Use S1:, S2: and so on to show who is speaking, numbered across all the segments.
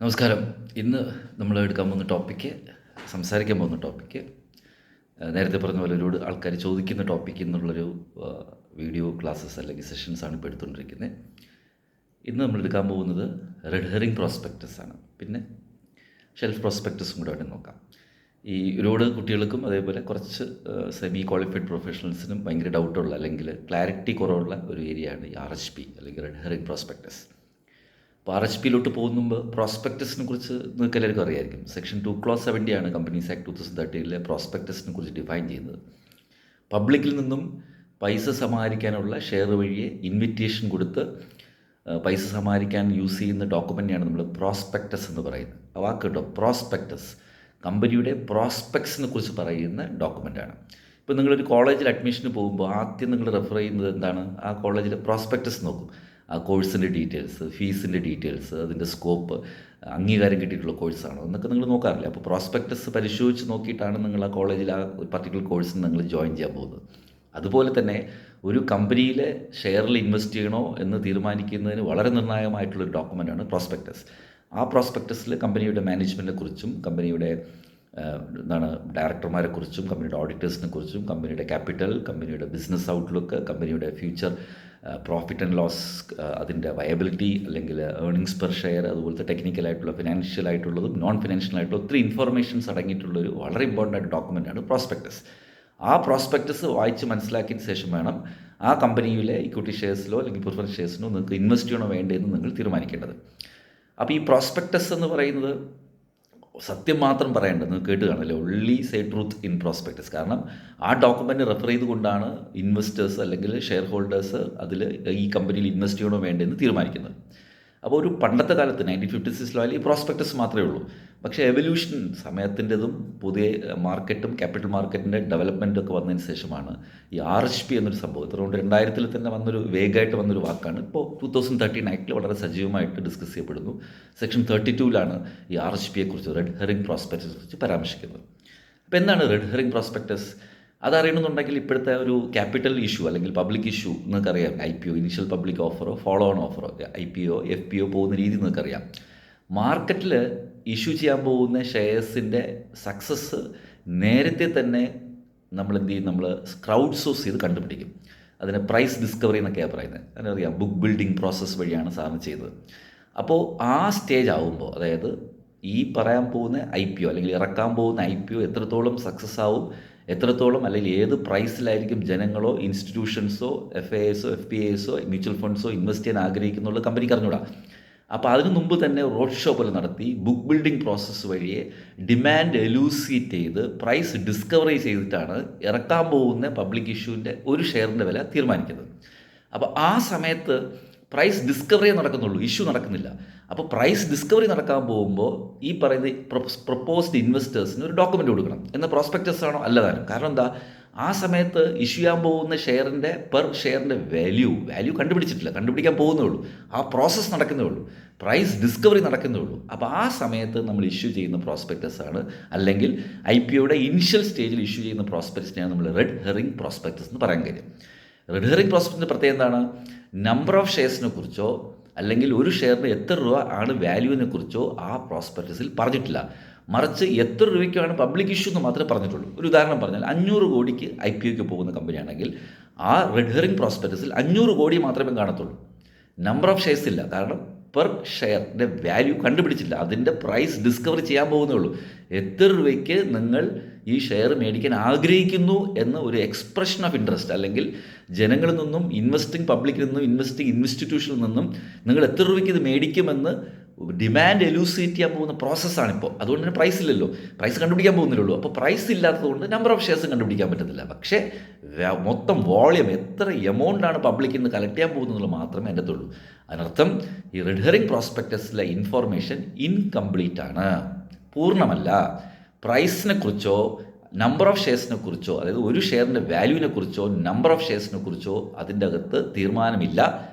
S1: നമസ്കാരം. ഇന്ന് നമ്മൾ എടുക്കാൻ പോകുന്ന സംസാരിക്കാൻ പോകുന്ന ടോപ്പിക്ക്, നേരത്തെ പറഞ്ഞ പോലെ ഒരുപാട് ആൾക്കാർ ചോദിക്കുന്ന ടോപ്പിക് എന്നുള്ളൊരു വീഡിയോ ക്ലാസ്സസ് അല്ലെങ്കിൽ സെഷൻസാണ് ഇപ്പോൾ എടുത്തുകൊണ്ടിരിക്കുന്നത്. ഇന്ന് നമ്മൾ എടുക്കാൻ പോകുന്നത് റെഡ് ഹെറിംഗ് പ്രോസ്പെക്ടസ് ആണ്. പിന്നെ ഷെൽഫ് പ്രോസ്പെക്ടസും കൂടെ അവിടെ നോക്കാം. ഈ ഒരുപാട് കുട്ടികൾക്കും അതേപോലെ കുറച്ച് സെമി ക്വാളിഫൈഡ് പ്രൊഫഷണൽസിനും ഭയങ്കര ഡൗട്ടുള്ള അല്ലെങ്കിൽ ക്ലാരിറ്റി കുറവുള്ള ഒരു ഏരിയയാണ് ഈ RHP അല്ലെങ്കിൽ റെഡ് ഹെറിംഗ് പ്രോസ്പെക്ടസ്. അപ്പോൾ RHP പോകുമ്പോൾ പ്രോസ്പെക്ടസിനെ കുറിച്ച് നിങ്ങൾക്ക് എല്ലാവർക്കും അറിയായിരിക്കും. സെക്ഷൻ 2 Clause 70 ആണ് കമ്പനീസ് ആക്ട് 2013 പ്രോസ്പെക്ടസിനെ കുറിച്ച് ഡിഫൈൻ ചെയ്യുന്നത്. പബ്ലിക്കിൽ നിന്നും പൈസ സമാഹരിക്കാനുള്ള ഷെയർ വഴിയെ ഇൻവിറ്റേഷൻ കൊടുത്ത് പൈസ സമാഹരിക്കാൻ യൂസ് ചെയ്യുന്ന ഡോക്യുമെൻ്റാണ് നമ്മൾ പ്രോസ്പെക്ടസ് എന്ന് പറയുന്നത്. ആ വാക്ക് കേട്ടോ, പ്രോസ്പെക്ടസ്. കമ്പനിയുടെ പ്രോസ്പെക്ട്സിനെ കുറിച്ച് പറയുന്ന ഡോക്യുമെൻ്റാണ്. ഇപ്പോൾ നിങ്ങളൊരു കോളേജിൽ അഡ്മിഷന് പോകുമ്പോൾ ആദ്യം നിങ്ങൾ റെഫർ ചെയ്യുന്നത് എന്താണ്? ആ കോളേജിലെ പ്രോസ്പെക്ടസ് നോക്കും. ആ കോഴ്സിൻ്റെ ഡീറ്റെയിൽസ്, ഫീസിൻ്റെ ഡീറ്റെയിൽസ്, അതിൻ്റെ സ്കോപ്പ്, അംഗീകാരം കിട്ടിയിട്ടുള്ള കോഴ്സാണോ എന്നൊക്കെ നിങ്ങൾ നോക്കാറില്ല. അപ്പോൾ പ്രോസ്പെക്ടസ് പരിശോധിച്ച് നോക്കിയിട്ടാണ് നിങ്ങൾ ആ കോളേജിൽ ആ പർട്ടിക്കുലർ കോഴ്സിന് നിങ്ങൾ ജോയിൻ ചെയ്യാൻ പോകുന്നത്. അതുപോലെ തന്നെ ഒരു കമ്പനിയിലെ ഷെയറിൽ ഇൻവെസ്റ്റ് ചെയ്യണോ എന്ന് തീരുമാനിക്കുന്നതിന് വളരെ നിർണായകമായിട്ടുള്ളൊരു ഡോക്യുമെൻ്റാണ് പ്രോസ്പെക്ടസ്. ആ പ്രോസ്പെക്ടസിൽ കമ്പനിയുടെ മാനേജ്മെൻറ്റിനെ കുറിച്ചും കമ്പനിയുടെ ഡയറക്ടർമാരെക്കുറിച്ചും കമ്പനിയുടെ ഓഡിറ്റേഴ്സിനെ കുറിച്ചും കമ്പനിയുടെ ക്യാപിറ്റൽ, കമ്പനിയുടെ ബിസിനസ് ഔട്ട്ലുക്ക്, കമ്പനിയുടെ ഫ്യൂച്ചർ പ്രോഫിറ്റ് ആൻഡ് ലോസ്, അതിൻ്റെ വയബിലിറ്റി അല്ലെങ്കിൽ ഏർണിങ്സ് പെർ ഷെയർ, അതുപോലത്തെ ടെക്നിക്കലായിട്ടുള്ള ഫിനാൻഷ്യൽ ആയിട്ടുള്ളതും നോൺ ഫിനാൻഷ്യൽ ആയിട്ടുള്ള ഒത്തിരി ഇൻഫർമേഷൻസ് അടങ്ങിയിട്ടുള്ളൊരു വളരെ ഇമ്പോർട്ടൻ്റ് ആയിട്ട് ഡോക്യുമെൻ്റാണ് പ്രോസ്പെക്ടസ്. ആ പ്രോസ്പെക്ടസ് വായിച്ച് മനസ്സിലാക്കിയതിന് ശേഷം വേണം ആ കമ്പനിയിലെ ഇക്വിറ്റി ഷെയർസിലോ അല്ലെങ്കിൽ പ്രിഫറൻസ് ഷെയർസിനോ നിങ്ങൾക്ക് ഇൻവെസ്റ്റ് ചെയ്യണോ വേണ്ടതെന്ന് നിങ്ങൾ തീരുമാനിക്കേണ്ടത്. അപ്പോൾ ഈ പ്രോസ്പെക്ടസ് എന്ന് പറയുന്നത് സത്യം മാത്രം പറയേണ്ടത്, നിങ്ങൾ കേട്ട് കാണില്ലേ, only say truth in prospectus. കാരണം ആ ഡോക്യുമെൻ്റ് റെഫർ ചെയ്തുകൊണ്ടാണ് ഇൻവെസ്റ്റേഴ്സ് അല്ലെങ്കിൽ ഷെയർ ഹോൾഡേഴ്സ് അതിൽ ഈ കമ്പനിയിൽ ഇൻവെസ്റ്റ് ചെയ്യണോ വേണ്ടതെന്ന് തീരുമാനിക്കുന്നത്. അപ്പോൾ ഒരു പണ്ടത്തെ കാലത്ത് 1956 ഈ പ്രോസ്പെക്ടസ് മാത്രമേ ഉള്ളൂ. പക്ഷേ എവല്യൂഷൻ സമയത്തിൻ്റെതും പുതിയ മാർക്കറ്റും ക്യാപിറ്റൽ മാർക്കറ്റിൻ്റെ ഡെവലപ്മെൻറ്റൊക്കെ വന്നതിന് ശേഷമാണ് ഈ RHP എന്നൊരു സംഭവം. അതുകൊണ്ട് 2000 തന്നെ വേഗമായിട്ട് വന്നൊരു വാക്കാണ്. ഇപ്പോൾ 2013 ആക്ടിൽ വളരെ സജീവമായിട്ട് ഡിസ്കസ് ചെയ്യപ്പെടുന്നു. സെക്ഷൻ 32 ഈ RHPയെക്കുറിച്ച്, റെഡ് ഹെറിംഗ് പ്രോസ്പെക്ടസിനെ കുറിച്ച് പരാമർശിക്കുന്നത്. അപ്പോൾ എന്താണ് റെഡ് ഹെറിംഗ് പ്രോസ്പെക്ടസ്? അതറിയണമെന്നുണ്ടെങ്കിൽ ഇപ്പോഴത്തെ ഒരു ക്യാപിറ്റൽ ഇഷ്യൂ അല്ലെങ്കിൽ പബ്ലിക് ഇഷ്യൂ നിങ്ങൾക്കറിയാം. IPO, ഇനിഷ്യൽ പബ്ലിക് ഓഫറോ ഫോളോ ഓൺ ഓഫറോ, IPO FPO പോകുന്ന രീതി നിങ്ങൾക്കറിയാം. മാർക്കറ്റിൽ ഇഷ്യൂ ചെയ്യാൻ പോകുന്ന ഷെയർസിൻ്റെ സക്സസ് നേരത്തെ തന്നെ നമ്മൾ എന്ത് ചെയ്യും? നമ്മൾ ക്രൗഡ് സോഴ്സ് ചെയ്ത് കണ്ടുപിടിക്കും. അതിന് പ്രൈസ് ഡിസ്കവറി എന്നൊക്കെയാണ് പറയുന്നത്. അതിനറിയാം, ബുക്ക് ബിൽഡിംഗ് പ്രോസസ്സ് വഴിയാണ് സാധനം ചെയ്തത്. അപ്പോൾ ആ സ്റ്റേജ് ആകുമ്പോൾ, അതായത് ഈ പറയാൻ പോകുന്ന IPO അല്ലെങ്കിൽ ഇറക്കാൻ പോകുന്ന IPO എത്രത്തോളം സക്സസ് ആവും, എത്രത്തോളം അല്ലെങ്കിൽ ഏത് പ്രൈസിലായിരിക്കും ജനങ്ങളോ ഇൻസ്റ്റിറ്റ്യൂഷൻസോ FIISO FPISO മ്യൂച്വൽ ഫണ്ട്സോ ഇൻവെസ്റ്റ് ചെയ്യാൻ ആഗ്രഹിക്കുന്നുള്ള കമ്പനിക്ക് അറിഞ്ഞൂടാ. അപ്പോൾ അതിന് മുമ്പ് തന്നെ റോഡ് ഷോ പോലെ നടത്തി ബുക്ക് ബിൽഡിംഗ് പ്രോസസ്സ് വഴിയെ ഡിമാൻഡ് എലൂസിയേറ്റ് ചെയ്ത് പ്രൈസ് ഡിസ്കവറി ചെയ്തിട്ടാണ് ഇറക്കാൻ പോകുന്ന പബ്ലിക് ഇഷ്യൂവിൻ്റെ ഒരു ഷെയറിൻ്റെ വില തീരുമാനിക്കുന്നത്. അപ്പോൾ ആ സമയത്ത് പ്രൈസ് ഡിസ്കവറി നടക്കുന്നുള്ളൂ, ഇഷ്യൂ നടക്കുന്നില്ല. അപ്പോൾ പ്രൈസ് ഡിസ്കവറി നടക്കാൻ പോകുമ്പോൾ ഈ പറയുന്ന പ്രൊപ്പോസ്ഡ് ഇൻവെസ്റ്റേഴ്സിന് ഒരു ഡോക്യുമെൻ്റ് കൊടുക്കണം. എന്ന പ്രോസ്പെക്ടസ് ആണോ? അല്ലതാനും. കാരണം എന്താ? ആ സമയത്ത് ഇഷ്യൂ ചെയ്യാൻ പോകുന്ന ഷെയറിൻ്റെ പെർ ഷെയറിൻ്റെ വാല്യൂ കണ്ടുപിടിക്കാൻ പോകുന്നേ ഉള്ളൂ. ആ പ്രോസസ്സ് നടക്കുന്നേ ഉള്ളൂ, പ്രൈസ് ഡിസ്കവറി നടക്കുന്നേ ഉള്ളൂ. അപ്പോൾ ആ സമയത്ത് നമ്മൾ ഇഷ്യൂ ചെയ്യുന്ന പ്രോസ്പെക്ടസ് ആണ്, അല്ലെങ്കിൽ IPOയുടെ ഇനിഷ്യൽ സ്റ്റേജിൽ ഇഷ്യൂ ചെയ്യുന്ന പ്രോസ്പെക്ടസിനെയാണ് നമ്മൾ റെഡ് ഹെറിംഗ് പ്രോസ്പെക്ടസ് എന്ന് പറയാൻ കഴിയും. റെഡ് ഹെറിംഗ് പ്രോസ്പെക്ടസിൻ്റെ പ്രത്യേകത എന്താണ്? നമ്പർ ഓഫ് ഷെയർസിനെ കുറിച്ചോ അല്ലെങ്കിൽ ഒരു ഷെയറിന് എത്ര രൂപ ആണ് വാല്യൂവിനെ കുറിച്ചോ ആ പ്രോസ്പെക്ടസിൽ പറഞ്ഞിട്ടില്ല. മറിച്ച് എത്ര രൂപയ്ക്കാണ് പബ്ലിക് ഇഷ്യൂ എന്ന് മാത്രമേ പറഞ്ഞിട്ടുള്ളൂ. ഒരു ഉദാഹരണം പറഞ്ഞാൽ 500 കോടിക്ക് IPOയ്ക്ക് പോകുന്ന കമ്പനിയാണെങ്കിൽ ആ റെഡ് ഹെറിംഗ് പ്രോസ്പെക്ടസിൽ 500 കോടി മാത്രമേ കാണത്തുള്ളൂ. നമ്പർ ഓഫ് ഷെയർസ് ഇല്ല. കാരണം പെർ ഷെയറിൻ്റെ വാല്യൂ കണ്ടുപിടിച്ചില്ല. അതിൻ്റെ പ്രൈസ് ഡിസ്കവർ ചെയ്യാൻ പോകുന്നേ ഉള്ളൂ. എത്ര രൂപയ്ക്ക് നിങ്ങൾ ഈ ഷെയർ മേടിക്കാൻ ആഗ്രഹിക്കുന്നു എന്ന ഒരു എക്സ്പ്രഷൻ ഓഫ് ഇൻട്രസ്റ്റ്, അല്ലെങ്കിൽ ജനങ്ങളിൽ നിന്നും ഇൻവെസ്റ്റിംഗ് പബ്ലിക്കിൽ നിന്നും ഇൻവെസ്റ്റിംഗ് ഇൻസ്റ്റിറ്റ്യൂഷനിൽ നിന്നും നിങ്ങൾ എത്ര രൂപയ്ക്ക് ഇത് മേടിക്കുമെന്ന് ഡിമാൻഡ് എലൂസിയേറ്റ് ചെയ്യാൻ പോകുന്ന പ്രോസസ്സാണിപ്പോൾ. അതുകൊണ്ട് തന്നെ പ്രൈസ് ഇല്ലല്ലോ, പ്രൈസ് കണ്ടുപിടിക്കാൻ പോകുന്നില്ലല്ലോ. അപ്പോൾ പ്രൈസ് ഇല്ലാത്തതുകൊണ്ട് നമ്പർ ഓഫ് ഷെയർസ് കണ്ടുപിടിക്കാൻ പറ്റത്തില്ല. പക്ഷേ മൊത്തം വോളിയം, എത്ര എമൗണ്ടാണ് പബ്ലിക്കിൽ നിന്ന് കളക്ട് ചെയ്യാൻ പോകുന്നത് മാത്രമേ എൻ്റെ ഉള്ളൂ. അതിനർത്ഥം ഈ റെഡ് ഹെറിംഗ് പ്രോസ്പെക്ടസിലെ ഇൻഫോർമേഷൻ ഇൻകംപ്ലീറ്റ് ആണ്, പൂർണ്ണമല്ല. പ്രൈസിനെ കുറിച്ചോ നമ്പർ ഓഫ് ഷെയർസിനെ കുറിച്ചോ, അതായത് ഒരു ഷെയറിൻ്റെ വാല്യൂവിനെ കുറിച്ചോ നമ്പർ ഓഫ് ഷെയർസിനെ കുറിച്ചോ അതിൻ്റെ അകത്ത് തീരുമാനമില്ല.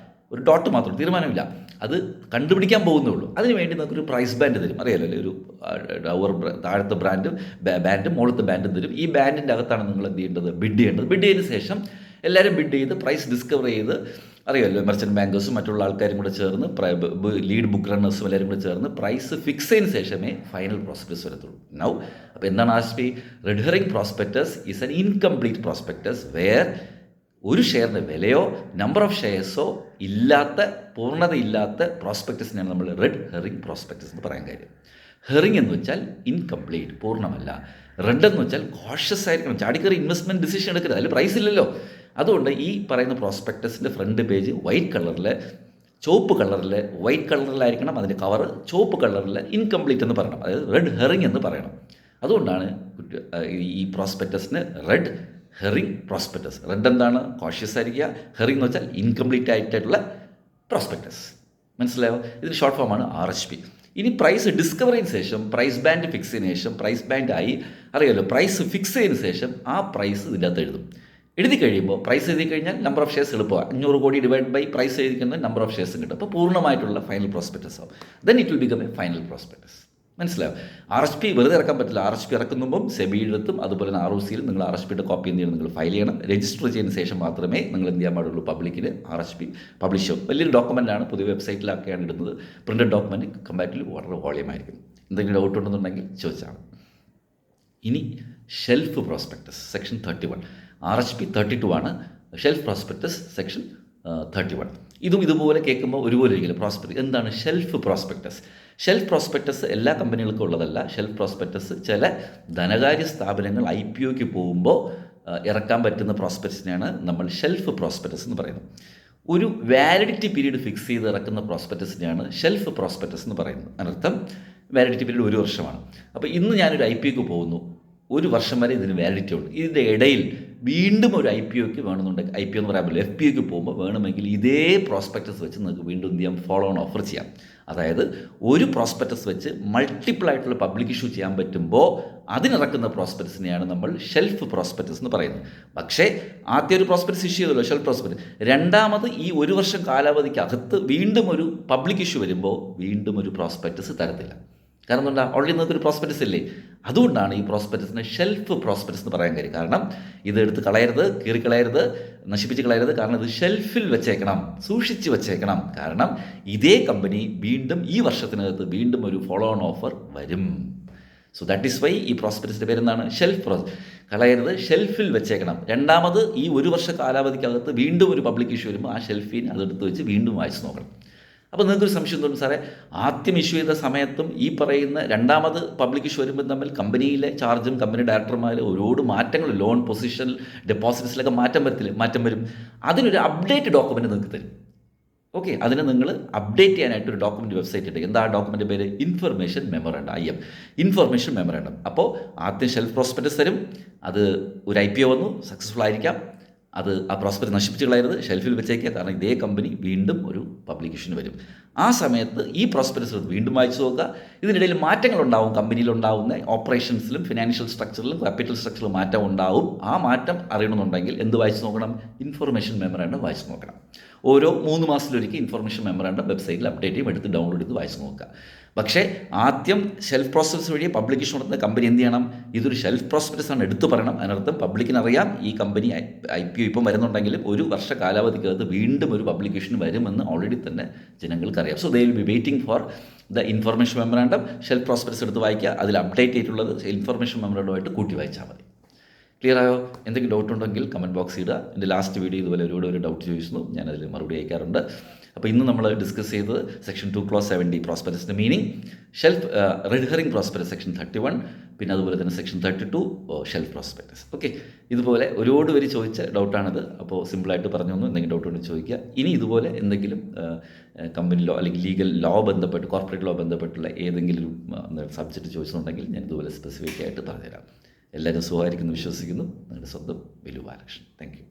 S1: ഒരു ഡോട്ട് മാത്രം, തീരുമാനമില്ല. അത് കണ്ടുപിടിക്കാൻ പോകുന്നേ ഉള്ളൂ. അതിനുവേണ്ടി നമുക്കൊരു പ്രൈസ് ബാൻഡ് തരും, അറിയാലോ അല്ലേ? ഒരു താഴത്തെ ബാൻഡും മുകളിലത്തെ ബാൻഡും തരും. ഈ ബാൻഡിൻ്റെ അകത്താണ് നിങ്ങൾ എന്ത് ചെയ്യേണ്ടത്? ബിഡ് ചെയ്യേണ്ടത്. ബിഡ് ചെയ്തതിന് ശേഷം എല്ലാവരും ബിഡ് ചെയ്ത് പ്രൈസ് ഡിസ്കവർ ചെയ്ത് അറിയാമല്ലോ, മെർച്ചൻറ്റ് ബാങ്കേഴ്സും മറ്റുള്ള ആൾക്കാരും കൂടെ ചേർന്ന് ലീഡ് ബുക്ക് റണ്ണേഴ്സും എല്ലാവരും കൂടെ ചേർന്ന് പ്രൈസ് ഫിക്സ് ചെയ്തതിന് ശേഷമേ ഫൈനൽ പ്രോസ്പെക്ടസ് വരത്തുള്ളൂ. നൗ അപ്പോൾ എന്താണ് ആസ്പി? Red herring prospectus is an incomplete prospectus where ഒരു ഷെയറിൻ്റെ വിലയോ നമ്പർ ഓഫ് ഷെയർസോ ഇല്ലാത്ത, പൂർണ്ണതയില്ലാത്ത പ്രോസ്പെക്ടസിനെയാണ് നമ്മൾ റെഡ് ഹെറിംഗ് പ്രോസ്പെക്ടസ് എന്ന് പറയാൻ കാര്യം. ഹെറിംഗ് എന്ന് വെച്ചാൽ ഇൻകംപ്ലീറ്റ്, പൂർണ്ണമല്ല. റെഡ് എന്ന് വെച്ചാൽ കോഷ്യസ് ആയിരിക്കണം, ചാടിക്കറി ഇൻവെസ്റ്റ്മെൻറ്റ് ഡിസിഷൻ എടുക്കരുത്, അതിൽ പ്രൈസ് ഇല്ലല്ലോ. അതുകൊണ്ട് ഈ പറയുന്ന പ്രോസ്പെക്ടസിൻ്റെ ഫ്രണ്ട് പേജ് വൈറ്റ് കളറിൽ, ചുവപ്പ് കളറിൽ, വൈറ്റ് കളറിലായിരിക്കണം, അതിൻ്റെ കവർ ചുവപ്പ് കളറിൽ ഇൻകംപ്ലീറ്റ് എന്ന് പറയണം, അതായത് റെഡ് ഹെറിംഗ് എന്ന് പറയണം. അതുകൊണ്ടാണ് ഈ പ്രോസ്പെക്ടസിന് റെഡ് ഹെറിംഗ് പ്രോസ്പെക്ടസ്. റെഡ് എന്താണ്? കോഷ്യസ് ആയിരിക്കുക. ഹെറിംഗ് എന്ന് വെച്ചാൽ ഇൻകംപ്ലീറ്റ് ആയിട്ടുള്ള പ്രോസ്പെക്ടസ്. മനസ്സിലായോ? ഇതിന് ഷോർട്ട് ഫോമാണ് RHP. ഇനി പ്രൈസ് ഡിസ്കവർ ചെയ്തതിന് ശേഷം, പ്രൈസ് ബാൻഡ് ഫിക്സ് ചെയ്തതിന് ശേഷം, പ്രൈസ് ബാൻഡ് ആയി അറിയാമല്ലോ, പ്രൈസ് ഫിക്സ് ചെയ്തതിന് ശേഷം ആ പ്രൈസ് ഇതിൻ്റെ അകത്ത് എഴുതും. എഴുതി കഴിയുമ്പോൾ പ്രൈസ് എഴുതി കഴിഞ്ഞാൽ നമ്പർ ഓഫ് ഷെയർസ് എളുപ്പമാണ്. 500 കോടി ഡിവൈഡ് ബൈ പ്രൈസ് എഴുതിക്കുന്നത് നമ്പർ ഓഫ് ഷെയർസ് കിട്ടും. അപ്പോൾ പൂർണ്ണമായിട്ടുള്ള ഫൈനൽ പ്രോസ്പെക്ടസ് ആവും. Then it will become a final prospectus. മനസ്സിലാവും? RHP വെറുതെ ഇറക്കാൻ പറ്റില്ല. RHP ഇറക്കുമ്പോൾ സെബിയുടെ അടുത്തും അതുപോലെ തന്നെ ROCയിലും നിങ്ങൾ RHPയുടെ കോപ്പി എന്ത് ചെയ്യണം? നിങ്ങൾ ഫയൽ ചെയ്യണം. രജിസ്റ്റർ ചെയ്തതിന് ശേഷം മാത്രമേ നിങ്ങൾ എന്ത് ചെയ്യാൻ പാടുള്ളൂ? പബ്ലിക്കിന് RHP പബ്ലിഷ് ചെയ്യും. വലിയൊരു ഡോക്യുമെൻ്റാണ്, പുതിയ വെബ്സൈറ്റിലൊക്കെയാണ് ഇടുന്നത്. പ്രിൻ്റഡ് ഡോക്യുമെൻറ്റ് കമ്പാരിറ്റീവ്ലി വളരെ വോളിയമായിരിക്കും. എന്തെങ്കിലും ഡൗട്ട് ഉണ്ടെന്നുണ്ടെങ്കിൽ ചോദിച്ചാണ്. ഇനി ഷെൽഫ് പ്രോസ്പെക്ടസ് സെക്ഷൻ 31. RHP 32 ആണ്. Shelf prospectus section 31. ഇതും ഇതുപോലെ കേൾക്കുമ്പോൾ ഒരുപോലെ ഇരിക്കില്ല. പ്രോസ്പെക്ടസ് എന്താണ്? Shelf prospectus. ഷെൽഫ് പ്രോസ്പെക്ടസ് എല്ലാ കമ്പനികൾക്കും ഉള്ളതല്ല. ഷെൽഫ് പ്രോസ്പെക്ടസ് ചില ധനകാര്യ സ്ഥാപനങ്ങൾ IPOയ്ക്ക് പോകുമ്പോൾ ഇറക്കാൻ പറ്റുന്ന പ്രോസ്പെക്ടസിനെയാണ് നമ്മൾ ഷെൽഫ് പ്രോസ്പെക്ടസ് എന്ന് പറയുന്നത്. ഒരു വാലിഡിറ്റി പീരീഡ് ഫിക്സ് ചെയ്ത് ഇറക്കുന്ന പ്രോസ്പെക്ടസിനെയാണ് ഷെൽഫ് പ്രോസ്പെക്ടസ് എന്ന് പറയുന്നത്. അതിനർത്ഥം വാലിഡിറ്റി പീരീഡ് 1 വർഷമാണ്. അപ്പോൾ ഇന്ന് ഞാനൊരു IPOയ്ക്ക് പോകുന്നു, 1 വർഷം വരെ ഇതിന് വാലിഡിറ്റി ഉണ്ട്. ഇതിൻ്റെ ഇടയിൽ വീണ്ടും ഒരു IPOയ്ക്ക് വേണമെന്നുണ്ടെങ്കിൽ, IPO എന്ന് പറയാൻ പറ്റില്ല, FPOയ്ക്ക് പോകുമ്പോൾ വേണമെങ്കിൽ ഇതേ പ്രോസ്പെക്ടസ് വെച്ച് നിങ്ങൾക്ക് വീണ്ടും എന്ത് ചെയ്യാം? ഫോളോ ഓൺ ഓഫർ ചെയ്യാം. അതായത് ഒരു പ്രോസ്പെക്ടസ് വെച്ച് മൾട്ടിപ്പിൾ ആയിട്ടുള്ള പബ്ലിക് ഇഷ്യൂ ചെയ്യാൻ പറ്റുമ്പോൾ അതിനിറക്കുന്ന പ്രോസ്പെക്ടസിനെയാണ് നമ്മൾ ഷെൽഫ് പ്രോസ്പെക്ടസ് എന്ന് പറയുന്നത്. പക്ഷേ ആദ്യം ഒരു പ്രോസ്പെക്ടസ് ഇഷ്യൂ ചെയ്തല്ലോ, ഷെൽഫ് പ്രോസ്പെക്ടസ്. രണ്ടാമത് ഈ 1 വർഷം കാലാവധിക്കകത്ത് വീണ്ടും ഒരു പബ്ലിക് ഇഷ്യൂ വരുമ്പോൾ വീണ്ടും ഒരു പ്രോസ്പെക്ടസ് തരത്തില്ല. കാരണം എന്താ? ഓൾറെഡി നിങ്ങൾക്കൊരു പ്രോസ്പെക്ടസ് ഇല്ലേ. അതുകൊണ്ടാണ് ഈ പ്രോസ്പെക്ടസിനെ ഷെൽഫ് പ്രോസ്പെക്ടസ് എന്ന് പറയാൻ കാര്യം. കാരണം ഇത് എടുത്ത് കളയരുത്, കീറിക്കളയരുത്, നശിപ്പിച്ച് കളയരുത്. കാരണം ഇത് ഷെൽഫിൽ വെച്ചേക്കണം, സൂക്ഷിച്ച് വെച്ചേക്കണം. കാരണം ഇതേ കമ്പനി വീണ്ടും ഈ വർഷത്തിനകത്ത് വീണ്ടും ഒരു ഫോളോ ഓൺ ഓഫർ വരും. സോ ദാറ്റ് ഈസ് വൈ ഈ പ്രോസ്പെക്ടസിൻ്റെ പേരെന്താണ്? ഷെൽഫ് കളയരുത്, ഷെൽഫിൽ വെച്ചേക്കണം. രണ്ടാമത് ഈ 1 വർഷ കാലാവധിക്കകത്ത് വീണ്ടും ഒരു പബ്ലിക് ഇഷ്യൂ വരുമ്പോൾ ആ ഷെൽഫിനെ അതെടുത്ത് വെച്ച് വീണ്ടും വായിച്ച് നോക്കണം. അപ്പോൾ നിങ്ങൾക്കൊരു സംശയം തോന്നും, സാറേ ആദ്യം ഇഷ്യൂ ചെയ്ത സമയത്തും ഈ പറയുന്ന രണ്ടാമത് പബ്ലിക് ഇഷ്യൂ വരുമ്പോൾ തമ്മിൽ കമ്പനിയിലെ ചാർജും കമ്പനി ഡയറക്ടർമാർ ഒരുപാട് മാറ്റങ്ങൾ, ലോൺ പൊസിഷൻ, ഡെപ്പോസിറ്റ്സിലൊക്കെ മാറ്റം വരും. അതിനൊരു അപ്ഡേറ്റ് ഡോക്യുമെൻറ്റ് നിങ്ങൾക്ക് തരും. ഓക്കെ, അതിന് നിങ്ങൾ അപ്ഡേറ്റ് ചെയ്യാനായിട്ട് ഒരു ഡോക്യുമെൻറ്റ് വെബ്സൈറ്റ് ഉണ്ട്. എന്താ ഡോക്യുമെൻ്റ് പേര്? Information memorandum, IM, information memorandum. അപ്പോൾ ആദ്യം ഷെൽഫ് പ്രോസ്പെക്ടസ് തരും. അത് ഒരു IPO വന്നു, സക്സസ്ഫുൾ ആയിരിക്കാം, അത് ആ പ്രോസ്പെക്ടസ് നശിപ്പിച്ച് കളയരുത്, ഷെൽഫിൽ വെച്ചേക്കുക. കാരണം ഇതേ കമ്പനി വീണ്ടും ഒരു പബ്ലിക്കേഷന് വരും. ആ സമയത്ത് ഈ പ്രോസ്പെക്ടസ് വീണ്ടും വായിച്ചു നോക്കുക. ഇതിനിടയിൽ മാറ്റങ്ങളുണ്ടാവും, കമ്പനിയിലുണ്ടാവുന്ന ഓപ്പറേഷൻസിലും ഫിനാൻഷ്യൽ സ്ട്രക്ചറിലും ക്യാപിറ്റൽ സ്ട്രക്ചറിലും മാറ്റം ഉണ്ടാവും. ആ മാറ്റം അറിയണമെന്നുണ്ടെങ്കിൽ എന്ത് വായിച്ചു നോക്കണം? ഇൻഫർമേഷൻ മെമ്മോറാണ്ടം വായിച്ചു നോക്കണം. ഓരോ 3 മാസത്തിലൊരിക്കൽ ഇൻഫർമേഷൻ മെമ്മോറാണ്ടം വെബ്സൈറ്റിൽ അപ്ഡേറ്റ് ചെയ്യും, എടുത്ത് ഡൗൺലോഡ് ചെയ്ത് വായിച്ചു നോക്കുക. പക്ഷേ ആദ്യം ഷെൽഫ് പ്രോസ്പെക്ടസ് വഴി പബ്ലിക്കേഷൻ നടത്തുന്ന കമ്പനി എന്ത് ചെയ്യണം? ഇതൊരു ഷെൽഫ് പ്രോസ്പെക്ടസ് ആണ്, എടുത്തു പറയണം. അതിനർത്ഥം പബ്ലിക്കിനറിയാം ഈ കമ്പനി IPO ഇപ്പം വരുന്നുണ്ടെങ്കിലും 1 വർഷ കാലാവധിക്കകത്ത് വീണ്ടും ഒരു പബ്ലിക്കേഷൻ വരുമെന്ന് ഓൾറെഡി തന്നെ ജനങ്ങൾക്കറിയാം. So they will be waiting for the information memorandum. Shelf prospectus എടുത്ത് വായിക്കുക, അതിൽ അപ്ഡേറ്റ് ചെയ്തിട്ടുള്ളത് ഇൻഫർമേഷൻ മെമ്മോറാണ്ടമായിട്ട് കൂട്ടി വായിച്ചാൽ മതി. ക്ലിയർ ആയോ? എന്തെങ്കിലും ഡൗട്ട് ഉണ്ടെങ്കിൽ കമൻറ്റ് ബോക്സ് ഇടുക. എൻ്റെ ലാസ്റ്റ് വീഡിയോ ഇതുപോലെ ഒരു ഡൗട്ട് ചോദിച്ചു, ഞാനതിൽ മറുപടി അയക്കാറുണ്ട്. അപ്പോൾ ഇന്ന് നമ്മൾ ഡിസ്കസ് ചെയ്തത് സെക്ഷൻ 2 Clause 70 പ്രോസ്പെക്ടസിൻ്റെ meaning, shelf red herring prospectus section 31, പിന്നെ അതുപോലെ തന്നെ സെക്ഷൻ 32 ഷെൽഫ് പ്രോസ്പെക്ടസ്. ഓക്കെ, ഇതുപോലെ ഒരുപാട് പേര് ചോദിച്ച ഡൗട്ടാണിത്. അപ്പോൾ സിമ്പിളായിട്ട് പറഞ്ഞു തന്നു. എന്തെങ്കിലും ഡൗട്ട് ഉണ്ടെങ്കിൽ ചോദിക്കുക. ഇനി ഇതുപോലെ എന്തെങ്കിലും കമ്പനി ലോ അല്ലെങ്കിൽ ലീഗൽ ലോ ബന്ധപ്പെട്ട്, കോർപ്പറേറ്റ് ലോ ബന്ധപ്പെട്ടുള്ള ഏതെങ്കിലും സബ്ജക്റ്റ് ചോദിച്ചിട്ടുണ്ടെങ്കിൽ ഞാൻ ഇതുപോലെ സ്പെസിഫിക് ആയിട്ട് പറഞ്ഞുതരാം. എല്ലാവരും സുഖമായിരിക്കുന്നു വിശ്വസിക്കുന്നു. നിങ്ങളുടെ സ്വന്തം ബിലു ബാലകൃഷ്ണൻ. Thank you.